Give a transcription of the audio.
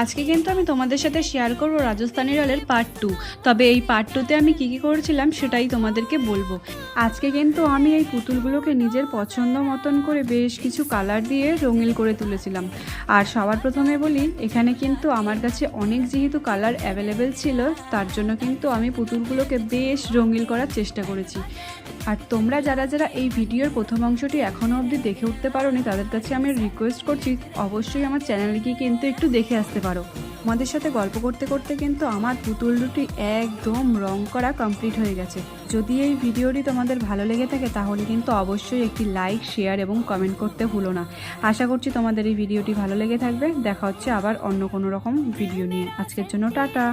আজকে কিন্তু আমি তোমাদের সাথে শেয়ার করব রাজস্থানি রয়্যালের পার্ট 2। তবে এই পার্ট 2তে আমি কী কী করেছিলাম সেটাই তোমাদেরকে বলবো। আজকে কিন্তু আমি এই পুতুলগুলোকে নিজের পছন্দ মতন করে বেশ কিছু কালার দিয়ে রঙিন করে তুলেছিলাম। আর সবার প্রথমে বলি, এখানে কিন্তু আমার কাছে অনেক যেহেতু কালার অ্যাভেলেবেল ছিল, তার জন্য কিন্তু আমি পুতুলগুলোকে বেশ রঙিন করার চেষ্টা করেছি। আর তোমরা যারা যারা এই ভিডিওর প্রথম অংশটি এখনও অবধি দেখে উঠতে পারোনি, তাদের কাছে আমি রিকোয়েস্ট করছি অবশ্যই আমার চ্যানেলে গিয়ে কিন্তু একটু দেখে আসতে পারো। আমাদের সাথে গল্প করতে করতে কিন্তু আমার পুতুল দুটি একদম রং করা কমপ্লিট হয়ে গেছে। যদি এই ভিডিওটি তোমাদের ভালো লেগে থাকে তাহলে কিন্তু অবশ্যই একটি লাইক, শেয়ার এবং কমেন্ট করতে ভুলো না। আশা করছি তোমাদের এই ভিডিওটি ভালো লেগে থাকবে। দেখা হচ্ছে আবার অন্য কোনো রকম ভিডিও নিয়ে। আজকের জন্য টাটা।